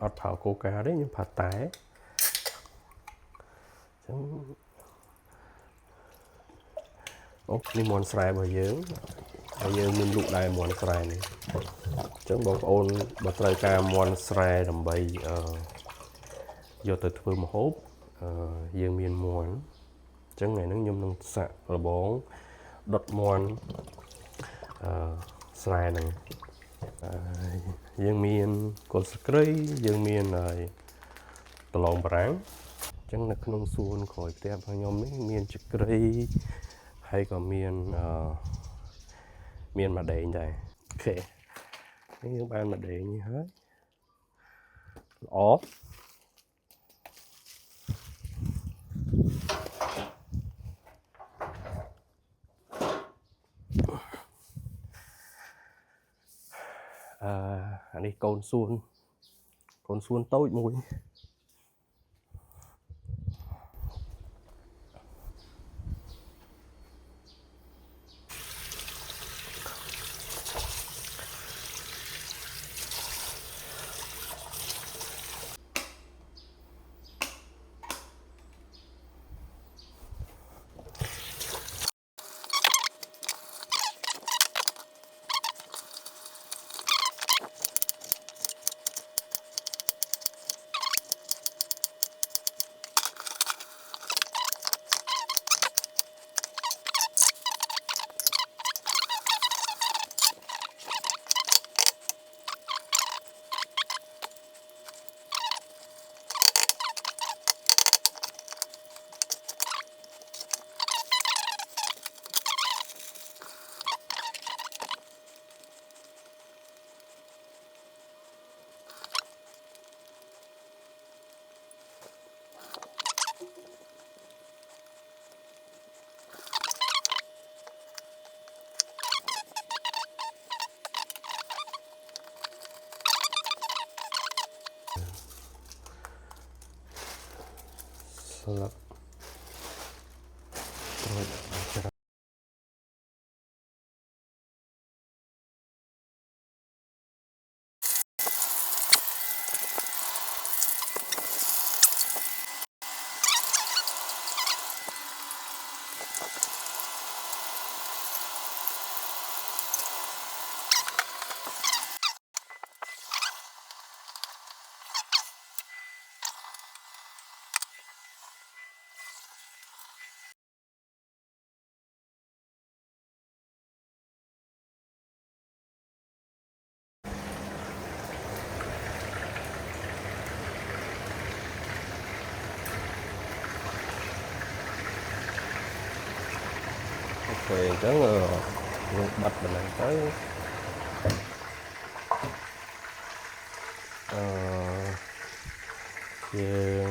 អត់ផៅកូកាទេខ្ញុំផៅតែអញ្ចឹងអូនេះមាន់ស្រែរបស់យើងហើយយើងមានលក់ដែរមាន់ស្រែនេះអញ្ចឹងបងប្អូនបើត្រូវការមាន់ស្រែដើម្បីយកទៅធ្វើម្ហូបយើងមានមាន់អញ្ចឹងថ្ងៃហ្នឹងខ្ញុំនឹងសាក់របងដុតមាន់ស្រែហ្នឹងយើងមានគល់ស្គ្រៃយើងមានប្រឡងបារាំងអញ្ចឹងនៅក្នុងសួនក្រោយផ្ទះរបស់ខ្ញុំនេះមានចក្រីហើយក៏មានម៉ាដេងដែរអូខេនេះយើងបានម៉ាដេងនេះហើយល្អអានេះកូនសួនតូចមួយស្លឹកក្រូចច្រើនពេលអញ្ចឹងយើងបាត់បណ្ដឹងទៅយើង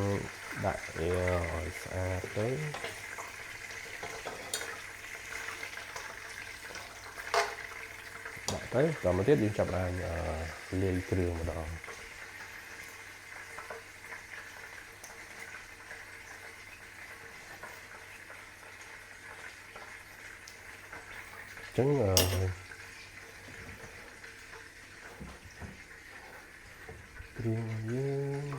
ដាក់វាឲ្យស្អាតទៅដាក់ទៅដល់មកទៀតយើងចាប់បានលាយគ្រឿងម្ដងអញ្ចឹងគ្រឿង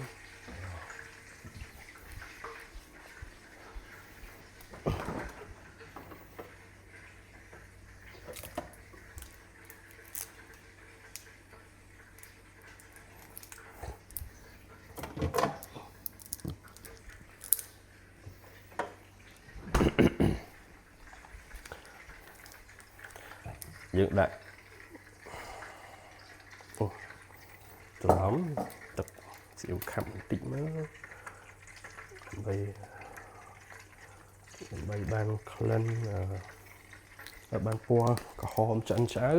យើងដាក់អូច្រឡំទឹកស៊ីអ៊ូខាប់បន្តិចមើលដើម្បីបានក្លិនបានពណ៌ក្រហមឆ្អិនឆ្អៅ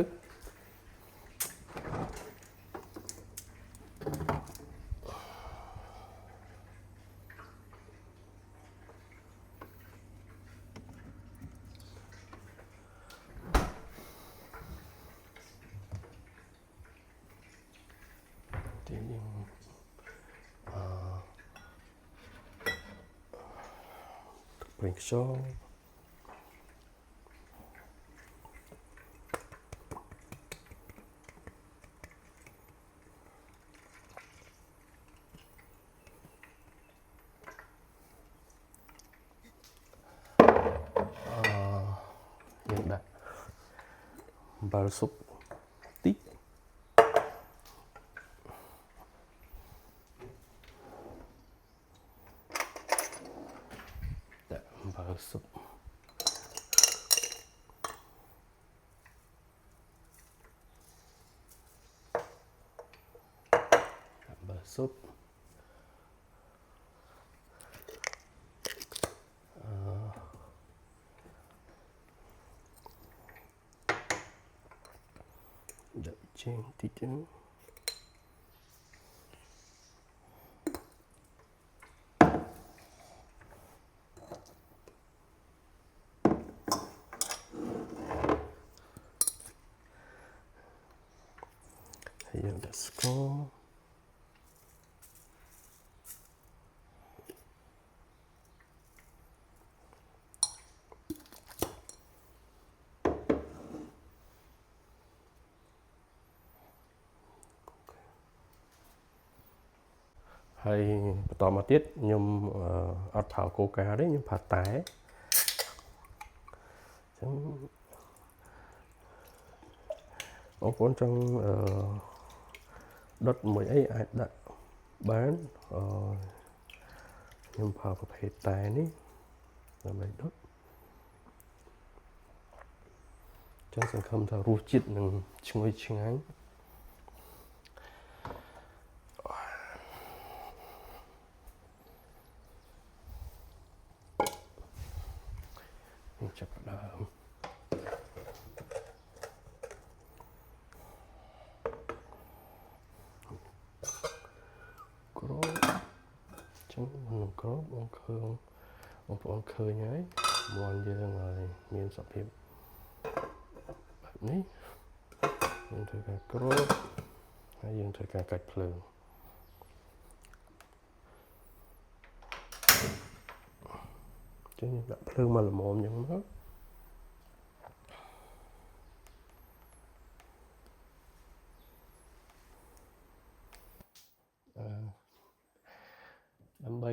ប្រេងខ្យង អំបិលស៊ុបតិចដាក់អំបិលស៊ុបអំបិលស៊ុបដាក់ចេងតិចទៅហើយយើងដាក់ស្ករហើយបន្តមកទៀតខ្ញុំអត់ប្រើកូកាទេខ្ញុំប្រើតែអញ្ចឹងបងប្អូនចង់ដុតមួយអីអាចដាក់បានខ្ញុំប្រើប្រភេទតែនេះដើម្បីដុតចឹងសង្ឃឹមថារសជាតិនឹងឈ្ងុយឆ្ងាញ់ចាប់ផ្ដើមក្របចឹងនឹងក្របបងប្អូនឃើញហើយមាន់យើងហើយមានសភាពបែបនេះយើងធ្វើការក្របហើយយើងធ្វើការកាច់ភ្លើងចឹងដាក់ភ្លើងមកល្មមចឹងមកដើម្បី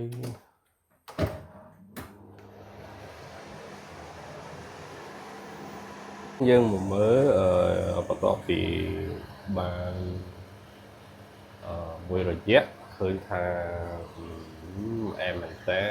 យើងមកមើលបន្ទាប់ពីបានមួយរយៈឃើញថាអែមមែនតើ